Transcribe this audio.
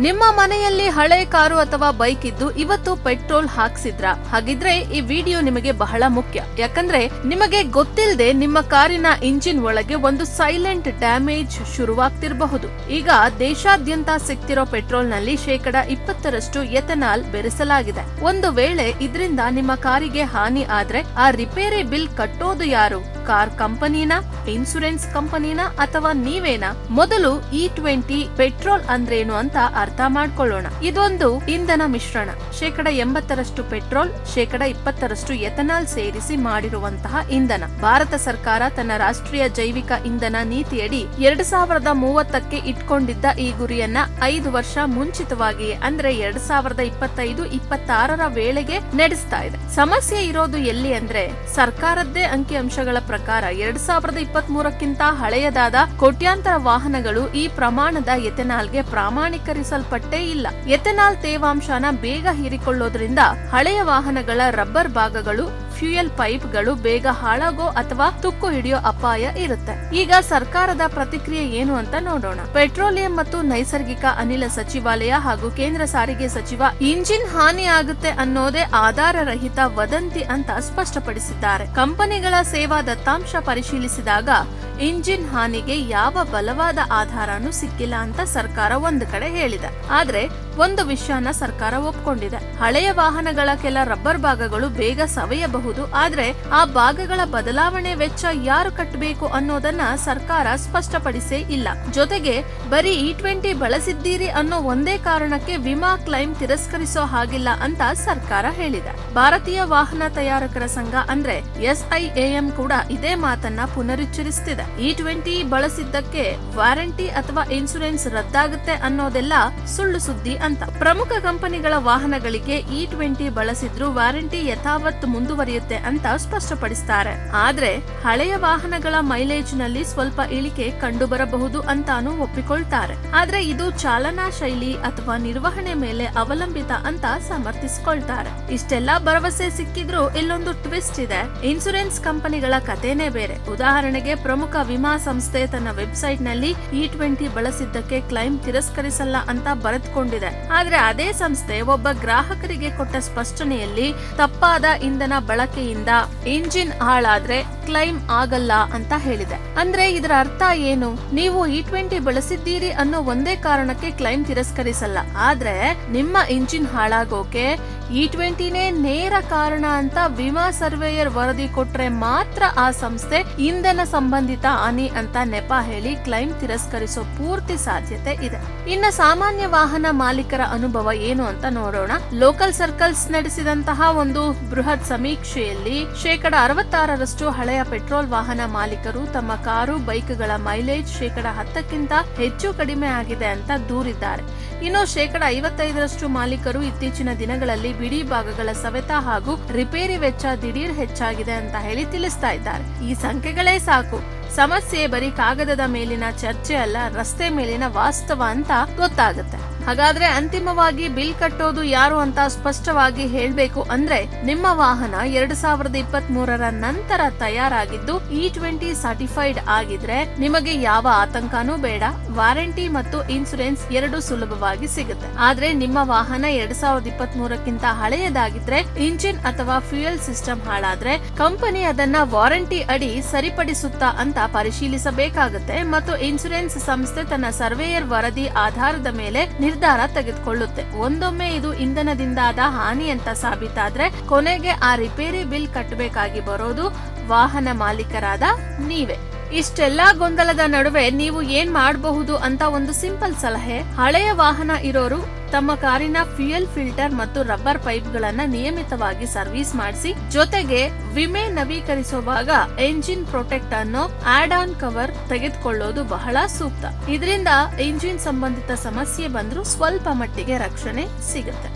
ನಿಮ್ಮ ಮನೆಯಲ್ಲಿ ಹಳೆ ಕಾರು ಅಥವಾ ಬೈಕ್ ಇದ್ದು ಇವತ್ತು ಪೆಟ್ರೋಲ್ ಹಾಕ್ಸಿದ್ರ? ಹಾಗಿದ್ರೆ ಈ ವಿಡಿಯೋ ನಿಮಗೆ ಬಹಳ ಮುಖ್ಯ. ಯಾಕಂದ್ರೆ ನಿಮಗೆ ಗೊತ್ತಿಲ್ಲದೆ ನಿಮ್ಮ ಕಾರಿನ ಇಂಜಿನ್ ಒಳಗೆ ಒಂದು ಸೈಲೆಂಟ್ ಡ್ಯಾಮೇಜ್ ಶುರುವಾಗ್ತಿರಬಹುದು. ಈಗ ದೇಶಾದ್ಯಂತ ಸಿಗ್ತಿರೋ ಪೆಟ್ರೋಲ್ ನಲ್ಲಿ 20% ಎಥೆನಾಲ್ ಬೆರೆಸಲಾಗಿದೆ. ಒಂದು ವೇಳೆ ಇದರಿಂದ ನಿಮ್ಮ ಕಾರಿಗೆ ಹಾನಿ ಆದ್ರೆ ಆ ರಿಪೇರಿ ಬಿಲ್ ಕಟ್ಟೋದು ಯಾರು? ಕಾರ್ ಕಂಪನಿನಾ, ಇನ್ಸೂರೆನ್ಸ್ ಕಂಪನಿನಾ ಅಥವಾ ನೀವೇನಾ? ಮೊದಲು E20 ಪೆಟ್ರೋಲ್ ಅಂದ್ರೇನು ಅಂತ ಅರ್ಥ ಮಾಡ್ಕೊಳ್ಳೋಣ. ಇದೊಂದು ಇಂಧನ ಮಿಶ್ರಣ. 80% ಪೆಟ್ರೋಲ್, 20% ಎಥೆನಾಲ್ ಸೇರಿಸಿ ಮಾಡಿರುವಂತಹ ಇಂಧನ. ಭಾರತ ಸರ್ಕಾರ ತನ್ನ ರಾಷ್ಟ್ರೀಯ ಜೈವಿಕ ಇಂಧನ ನೀತಿಯಡಿ 2030ಕ್ಕೆ ಇಟ್ಕೊಂಡಿದ್ದ ಈ ಗುರಿಯನ್ನ 5 ವರ್ಷ ಮುಂಚಿತವಾಗಿಯೇ ಅಂದ್ರೆ 2025-26ರ ವೇಳೆಗೆ ನಡೆಸ್ತಾ ಇದೆ. ಸಮಸ್ಯೆ ಇರೋದು ಎಲ್ಲಿ ಅಂದ್ರೆ ಸರ್ಕಾರದ್ದೇ ಅಂಕಿಅಂಶಗಳ ಪ್ರಕಾರ 2023ಕ್ಕಿಂತ ಹಳೆಯದಾದ ಕೋಟ್ಯಾಂತರ ವಾಹನಗಳು ಈ ಪ್ರಮಾಣದ ಎಥೆನಾಲ್ಗೆ ಪ್ರಾಮಾಣೀಕರಿಸಲ್ಪಟ್ಟೇ ಇಲ್ಲ. ಎಥೆನಾಲ್ ತೇವಾಂಶನ ಬೇಗ ಹೀರಿಕೊಳ್ಳೋದ್ರಿಂದ ಹಳೆಯ ವಾಹನಗಳ ರಬ್ಬರ್ ಭಾಗಗಳು, ಫ್ಯೂಯಲ್ ಪೈಪ್ಗಳು ಬೇಗ ಹಾಳಾಗೋ ಅಥವಾ ತುಕ್ಕು ಹಿಡಿಯೋ ಅಪಾಯ ಇರುತ್ತೆ. ಈಗ ಸರ್ಕಾರದ ಪ್ರತಿಕ್ರಿಯೆ ಏನು ಅಂತ ನೋಡೋಣ. ಪೆಟ್ರೋಲಿಯಂ ಮತ್ತು ನೈಸರ್ಗಿಕ ಅನಿಲ ಸಚಿವಾಲಯ ಹಾಗೂ ಕೇಂದ್ರ ಸಾರಿಗೆ ಸಚಿವ ಇಂಜಿನ್ ಹಾನಿ ಆಗುತ್ತೆ ಅನ್ನೋದೇ ಆಧಾರರಹಿತ ವದಂತಿ ಅಂತ ಸ್ಪಷ್ಟಪಡಿಸಿದ್ದಾರೆ. ಕಂಪನಿಗಳ ಸೇವಾ ದತ್ತಾಂಶ ಪರಿಶೀಲಿಸಿದಾಗ ಇಂಜಿನ್ ಹಾನಿಗೆ ಯಾವ ಬಲವಾದ ಆಧಾರನೂ ಸಿಕ್ಕಿಲ್ಲ ಅಂತ ಸರ್ಕಾರ ಒಂದು ಕಡೆ ಹೇಳಿದೆ. ಆದ್ರೆ ಒಂದು ವಿಷಯನ ಸರ್ಕಾರ ಒಪ್ಕೊಂಡಿದೆ. ಹಳೆಯ ವಾಹನಗಳ ಕೆಲ ರಬ್ಬರ್ ಭಾಗಗಳು ಬೇಗ ಸವೆಯಬಹುದು, ಆದ್ರೆ ಆ ಭಾಗಗಳ ಬದಲಾವಣೆ ವೆಚ್ಚ ಯಾರು ಕಟ್ಟಬೇಕು ಅನ್ನೋದನ್ನ ಸರ್ಕಾರ ಸ್ಪಷ್ಟಪಡಿಸೇ ಇಲ್ಲ. ಜೊತೆಗೆ ಬರೀ E20 ಬಳಸಿದ್ದೀರಿ ಅನ್ನೋ ಒಂದೇ ಕಾರಣಕ್ಕೆ ವಿಮಾ ಕ್ಲೈಮ್ ತಿರಸ್ಕರಿಸೋ ಹಾಗಿಲ್ಲ ಅಂತ ಸರ್ಕಾರ ಹೇಳಿದೆ. ಭಾರತೀಯ ವಾಹನ ತಯಾರಕರ ಸಂಘ ಅಂದ್ರೆ SIAM ಕೂಡ ಇದೇ ಮಾತನ್ನ ಪುನರುಚ್ಚರಿಸುತ್ತಿದೆ. E20 ಬಳಸಿದ್ದಕ್ಕೆ ವಾರಂಟಿ ಅಥವಾ ಇನ್ಸೂರೆನ್ಸ್ ರದ್ದಾಗುತ್ತೆ ಅನ್ನೋದೆಲ್ಲ ಸುಳ್ಳು ಸುದ್ದಿ ಅಂತ. ಪ್ರಮುಖ ಕಂಪನಿಗಳ ವಾಹನಗಳಿಗೆ E20 ಬಳಸಿದ್ರು ವಾರಂಟಿ ಯಥಾವತ್ ಮುಂದುವರಿಯುತ್ತೆ ಅಂತ ಸ್ಪಷ್ಟಪಡಿಸುತ್ತಾರೆ. ಆದ್ರೆ ಹಳೆಯ ವಾಹನಗಳ ಮೈಲೇಜ್ ನಲ್ಲಿ ಸ್ವಲ್ಪ ಇಳಿಕೆ ಕಂಡು ಬರಬಹುದು ಅಂತಾನು ಒಪ್ಪಿಕೊಳ್ತಾರೆ. ಆದ್ರೆ ಇದು ಚಾಲನಾ ಶೈಲಿ ಅಥವಾ ನಿರ್ವಹಣೆ ಮೇಲೆ ಅವಲಂಬಿತ ಅಂತ ಸಮರ್ಥಿಸಿಕೊಳ್ತಾರೆ. ಇಷ್ಟೆಲ್ಲಾ ಭರವಸೆ ಸಿಕ್ಕಿದ್ರು ಇಲ್ಲೊಂದು ಟ್ವಿಸ್ಟ್ ಇದೆ. ಇನ್ಸೂರೆನ್ಸ್ ಕಂಪನಿಗಳ ಕಥೆನೇ ಬೇರೆ. ಉದಾಹರಣೆಗೆ ಪ್ರಮುಖ ವಿಮಾ ಸಂಸ್ಥೆ ತನ್ನ ವೆಬ್ಸೈಟ್ ನಲ್ಲಿ E20 ಬಳಸಿದ್ದಕ್ಕೆ ಕ್ಲೈಮ್ ತಿರಸ್ಕರಿಸಲ್ಲ ಅಂತ ಬರೆದುಕೊಂಡಿದೆ. ಆದ್ರೆ ಅದೇ ಸಂಸ್ಥೆ ಒಬ್ಬ ಗ್ರಾಹಕರಿಗೆ ಕೊಟ್ಟ ಸ್ಪಷ್ಟನೆಯಲ್ಲಿ ತಪ್ಪಾದ ಇಂಧನ ಬಳಕೆಯಿಂದ ಇಂಜಿನ್ ಹಾಳಾದ್ರೆ ಕ್ಲೈಮ್ ಆಗಲ್ಲ ಅಂತ ಹೇಳಿದೆ. ಅಂದ್ರೆ ಇದರ ಅರ್ಥ ಏನು? ನೀವು E20 ಬಳಸಿದ್ದೀರಿ ಅನ್ನೋ ಒಂದೇ ಕಾರಣಕ್ಕೆ ಕ್ಲೈಮ್ ತಿರಸ್ಕರಿಸಲ್ಲ, ಆದ್ರೆ ನಿಮ್ಮ ಇಂಜಿನ್ ಹಾಳಾಗೋಕೆ E20ನೇ ನೇರ ಕಾರಣ ಅಂತ ವಿಮಾ ಸರ್ವೇಯರ್ ವರದಿ ಕೊಟ್ರೆ ಮಾತ್ರ ಆ ಸಂಸ್ಥೆ ಇಂಧನ ಸಂಬಂಧಿತ ಹಾನಿ ಅಂತ ನೆಪ ಹೇಳಿ ಕ್ಲೈಮ್ ತಿರಸ್ಕರಿಸೋ ಪೂರ್ತಿ ಸಾಧ್ಯತೆ ಇದೆ. ಇನ್ನು ಸಾಮಾನ್ಯ ವಾಹನ ಮಾಲೀಕರ ಅನುಭವ ಏನು ಅಂತ ನೋಡೋಣ. ಲೋಕಲ್ ಸರ್ಕಲ್ಸ್ ನಡೆಸಿದಂತಹ ಒಂದು ಬೃಹತ್ ಸಮೀಕ್ಷೆಯಲ್ಲಿ 66% ಹಳೆಯ ಪೆಟ್ರೋಲ್ ವಾಹನ ಮಾಲೀಕರು ತಮ್ಮ ಕಾರು, ಬೈಕ್ಗಳ ಮೈಲೇಜ್ 10%ಕ್ಕಿಂತ ಹೆಚ್ಚು ಕಡಿಮೆ ಆಗಿದೆ ಅಂತ ದೂರಿದ್ದಾರೆ. ಇನ್ನು 55% ಮಾಲೀಕರು ಇತ್ತೀಚಿನ ದಿನಗಳಲ್ಲಿ ಬಿಡಿ ಭಾಗಗಳ ಸವೆತ ಹಾಗೂ ರಿಪೇರಿ ವೆಚ್ಚ ದಿಢೀರ್ ಹೆಚ್ಚಾಗಿದೆ ಅಂತ ಹೇಳಿ ತಿಳಿಸ್ತಾ ಇದ್ದಾರೆ. ಈ ಸಂಖ್ಯೆಗಳೇ ಸಾಕು. ಸಮಸ್ಯೆ ಬರೀ ಕಾಗದದ ಮೇಲಿನ ಚರ್ಚೆ ಅಲ್ಲ, ರಸ್ತೆ ಮೇಲಿನ ವಾಸ್ತವ ಅಂತ ಗೊತ್ತಾಗುತ್ತೆ. ಹಾಗಾದ್ರೆ ಅಂತಿಮವಾಗಿ ಬಿಲ್ ಕಟ್ಟೋದು ಯಾರು ಅಂತ ಸ್ಪಷ್ಟವಾಗಿ ಹೇಳ್ಬೇಕು ಅಂದ್ರೆ ನಿಮ್ಮ ವಾಹನ 2023ರ ನಂತರ ತಯಾರಾಗಿದ್ದು E20 ಸರ್ಟಿಫೈಡ್ ಆಗಿದ್ರೆ ನಿಮಗೆ ಯಾವ ಆತಂಕನೂ ಬೇಡ. ವಾರಂಟಿ ಮತ್ತು ಇನ್ಸೂರೆನ್ಸ್ ಎರಡು ಸುಲಭವಾಗಿ ಸಿಗುತ್ತೆ. ಆದ್ರೆ ನಿಮ್ಮ ವಾಹನ 2023ಕ್ಕಿಂತ ಹಳೆಯದಾಗಿದ್ರೆ, ಇಂಜಿನ್ ಅಥವಾ ಫ್ಯೂಯಲ್ ಸಿಸ್ಟಮ್ ಹಾಳಾದ್ರೆ ಕಂಪನಿ ಅದನ್ನ ವಾರಂಟಿ ಅಡಿ ಸರಿಪಡಿಸುತ್ತಾ ಅಂತ ಪರಿಶೀಲಿಸಬೇಕಾಗುತ್ತೆ ಮತ್ತು ಇನ್ಸೂರೆನ್ಸ್ ಸಂಸ್ಥೆ ತನ್ನ ಸರ್ವೇಯರ್ ವರದಿ ಆಧಾರದ ಮೇಲೆ ನಿರ್ಧಾರ ತೆಗೆದುಕೊಳ್ಳುತ್ತೆ. ಒಂದೊಮ್ಮೆ ಇದು ಇಂಧನದಿಂದಾದ ಹಾನಿ ಅಂತ ಸಾಬೀತಾದ್ರೆ ಕೊನೆಗೆ ಆ ರಿಪೇರಿ ಬಿಲ್ ಕಟ್ಟಬೇಕಾಗಿ ಬರೋದು ವಾಹನ ಮಾಲೀಕರಾದ ನೀವೇ. ಇಷ್ಟೆಲ್ಲಾ ಗೊಂದಲದ ನಡುವೆ ನೀವು ಏನ್ ಮಾಡಬಹುದು ಅಂತ ಒಂದು ಸಿಂಪಲ್ ಸಲಹೆ. ಹಳೆಯ ವಾಹನ ಇರೋರು ತಮ್ಮ ಕಾರಿನ ಫ್ಯೂಯಲ್ ಫಿಲ್ಟರ್ ಮತ್ತು ರಬ್ಬರ್ ಪೈಪ್ ಗಳನ್ನ ನಿಯಮಿತವಾಗಿ ಸರ್ವಿಸ್ ಮಾಡಿಸಿ, ಜೊತೆಗೆ ವಿಮೆ ನವೀಕರಿಸುವಾಗ ಎಂಜಿನ್ ಪ್ರೊಟೆಕ್ಟ್ ಅನ್ನೋ ಆಡ್ ಆನ್ ಕವರ್ ತೆಗೆದುಕೊಳ್ಳೋದು ಬಹಳ ಸೂಕ್ತ. ಇದರಿಂದ ಎಂಜಿನ್ ಸಂಬಂಧಿತ ಸಮಸ್ಯೆ ಬಂದ್ರೂ ಸ್ವಲ್ಪ ಮಟ್ಟಿಗೆ ರಕ್ಷಣೆ ಸಿಗುತ್ತೆ.